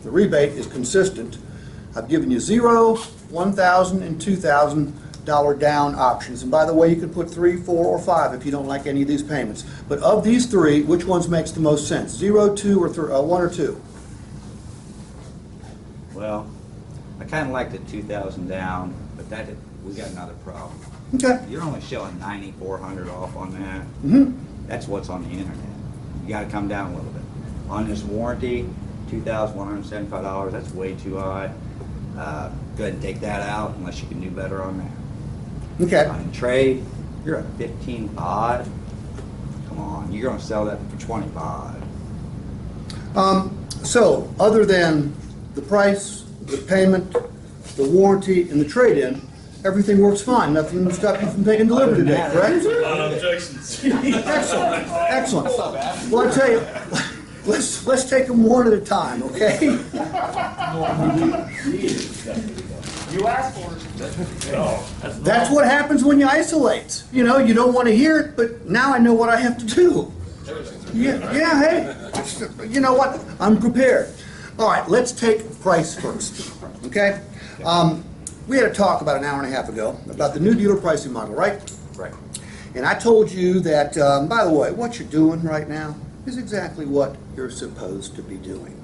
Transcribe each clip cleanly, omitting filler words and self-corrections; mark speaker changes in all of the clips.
Speaker 1: The rebate is consistent. I've given you $0, $1,000, and $2,000 down options. And by the way, you can put 3, 4, or 5 if you don't like any of these payments. But of these three, which ones makes the most sense? 0, 2, or 1 or 2?
Speaker 2: Well, I kind of like the 2,000 down, but we got another problem.
Speaker 1: Okay.
Speaker 2: You're only showing $9,400 off on that.
Speaker 1: Mm-hmm.
Speaker 2: That's what's on the internet. You got to come down a little bit. On this warranty, $2,175, that's way too high. Go ahead and take that out unless you can do better on that.
Speaker 1: Okay.
Speaker 2: On trade, you're at $15,500. Come on, you're going to sell that for $25,000.
Speaker 1: So, other than the price, the payment, the warranty, and the trade-in, everything works fine. Nothing will stop you from taking delivery today, correct?
Speaker 3: Objections.
Speaker 1: Excellent. Excellent. Well, I tell you, let's take them one at a time, okay?
Speaker 3: You asked for it. No.
Speaker 1: That's what happens when you isolate. You know, you don't want to hear it, but now I know what I have to do. Yeah, hey, you know what? I'm prepared. All right, let's take price first, okay? We had a talk about an hour and a half ago about the new dealer pricing model, right?
Speaker 2: Right.
Speaker 1: And I told you that, by the way, what you're doing right now is exactly what you're supposed to be doing.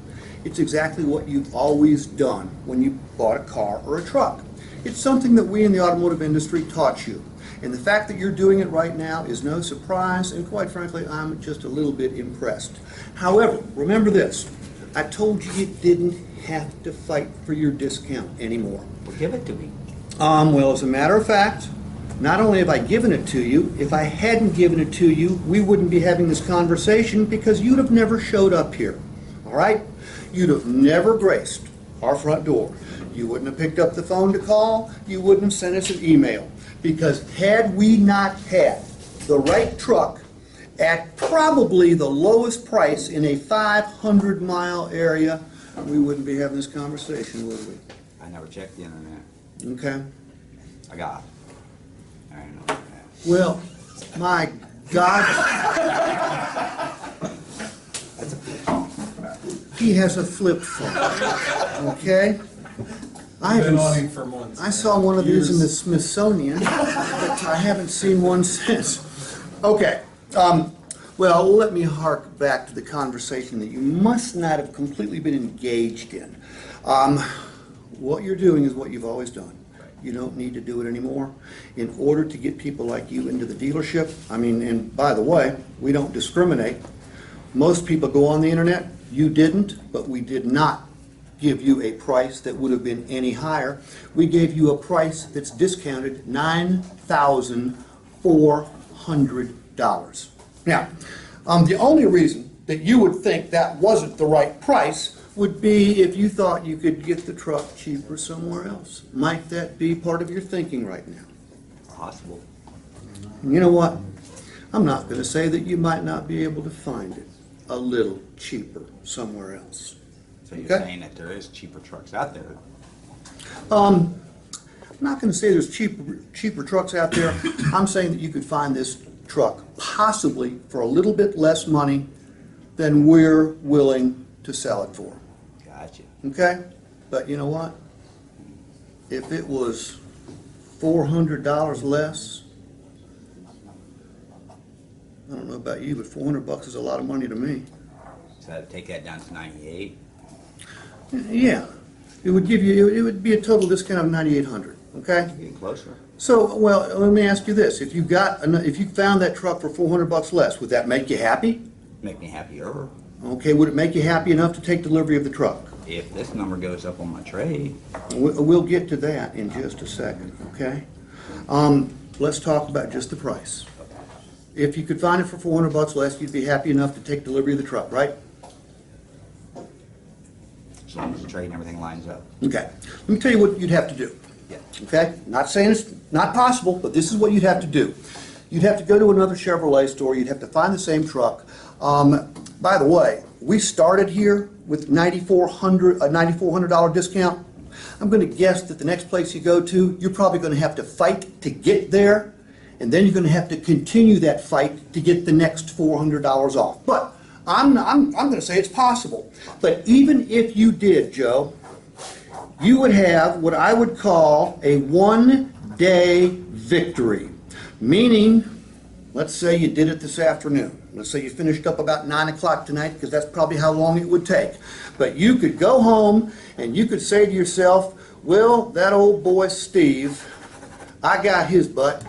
Speaker 1: It's exactly what you've always done when you bought a car or a truck. It's something that we in the automotive industry taught you. And the fact that you're doing it right now is no surprise, and quite frankly, I'm just a little bit impressed. However, remember this. I told you you didn't have to fight for your discount anymore.
Speaker 2: Well, give it to me.
Speaker 1: Well, as a matter of fact, not only have I given it to you, if I hadn't given it to you, we wouldn't be having this conversation because you'd have never showed up here. All right? You'd have never graced our front door. You wouldn't have picked up the phone to call. You wouldn't have sent us an email. Because had we not had the right truck at probably the lowest price in a 500-mile area, we wouldn't be having this conversation, would we?
Speaker 2: I never checked the internet.
Speaker 1: Okay.
Speaker 2: I got it. I ain't know that.
Speaker 1: Well, my God.
Speaker 2: That's a flip phone.
Speaker 1: He has a flip phone. Okay?
Speaker 3: Been on him for months.
Speaker 1: I saw one of these in the Smithsonian, but I haven't seen one since. Okay. Well, let me hark back to the conversation that you must not have completely been engaged in. What you're doing is what you've always done. You don't need to do it anymore. In order to get people like you into the dealership, I mean, and by the way, we don't discriminate. Most people go on the internet. You didn't, but we did not give you a price that would have been any higher. We gave you a price that's discounted $9,400. Now, the only reason that you would think that wasn't the right price would be if you thought you could get the truck cheaper somewhere else. Might that be part of your thinking right now?
Speaker 2: Possible.
Speaker 1: You know what? I'm not going to say that you might not be able to find it a little cheaper somewhere else.
Speaker 2: So you're
Speaker 1: Okay.
Speaker 2: saying that there is cheaper trucks out there?
Speaker 1: I'm not going to say there's cheaper trucks out there. I'm saying that you could find this truck possibly for a little bit less money than we're willing to sell it for.
Speaker 2: Gotcha.
Speaker 1: Okay? But you know what? If it was $400 less, I don't know about you, but $400 is a lot of money to me.
Speaker 2: So I'd take that down to 98.
Speaker 1: Yeah. It would give you, it would be a total discount of $9,800. Okay?
Speaker 2: Getting closer.
Speaker 1: So, well, let me ask you this: if you found that truck for $400 less, would that make you happy?
Speaker 2: Make me happier.
Speaker 1: Okay, would it make you happy enough to take delivery of the truck?
Speaker 2: If this number goes up on my trade.
Speaker 1: We'll get to that in just a second, okay? Let's talk about just the price. If you could find it for $400 less, you'd be happy enough to take delivery of the truck, right?
Speaker 2: As long as the trade and everything lines up.
Speaker 1: Okay. Let me tell you what you'd have to do.
Speaker 2: Yeah.
Speaker 1: Okay? Not saying it's not possible, but this is what you'd have to do. You'd have to go to another Chevrolet store. You'd have to find the same truck. By the way, we started here with a $9,400 discount. I'm going to guess that the next place you go to, you're probably going to have to fight to get there, and then you're going to have to continue that fight to get the next $400 off. But I'm gonna say it's possible. But even if you did, Joe, you would have what I would call a one-day victory. Meaning, let's say you did it this afternoon. Let's say you finished up about 9 o'clock tonight, because that's probably how long it would take. But you could go home and you could say to yourself, well, that old boy Steve, I got his butt.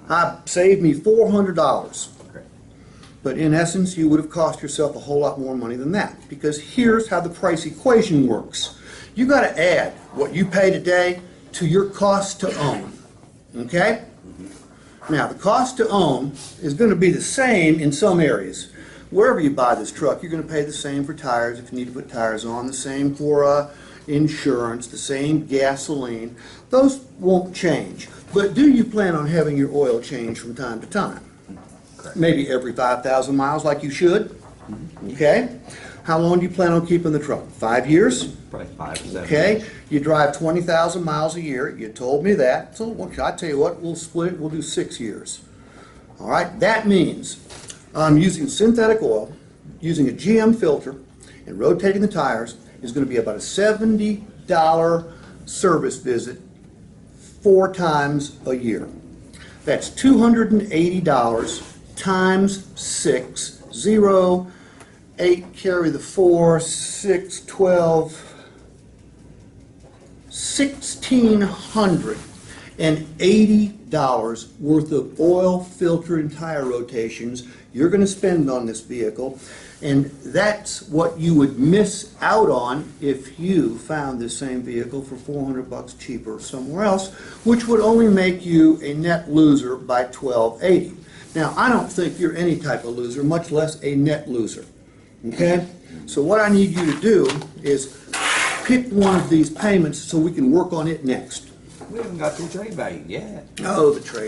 Speaker 1: I saved me $400. But in essence, you would have cost yourself a whole lot more money than that. Because here's how the price equation works. You got to add what you pay today to your cost to own. Okay? Now, the cost to own is going to be the same in some areas. Wherever you buy this truck, you're going to pay the same for tires if you need to put tires on, the same for insurance, the same gasoline. Those won't change. But do you plan on having your oil changed from time to time?
Speaker 2: Correct.
Speaker 1: Maybe every 5,000 miles like you should? Okay? How long do you plan on keeping the truck? 5 years?
Speaker 2: Probably 5 to 7.
Speaker 1: Okay, you drive 20,000 miles a year, you told me that, so I tell you what, we'll split it, we'll do 6 years. All right, that means using synthetic oil, using a GM filter, and rotating the tires is going to be about a $70 service visit 4 times a year. That's $280 times 6, 0, 8, carry the 4, 6, 12, $1,680 worth of oil, filter, and tire rotations you're going to spend on this vehicle, and that's what you would miss out on if you found this same vehicle for $400 cheaper somewhere else, which would only make you a net loser by $1,280. Now, I don't think you're any type of loser, much less a net loser. Okay? So what I need you to do is pick one of these payments so we can work on it next.
Speaker 2: We haven't got the trade value yet.
Speaker 1: Oh, the trade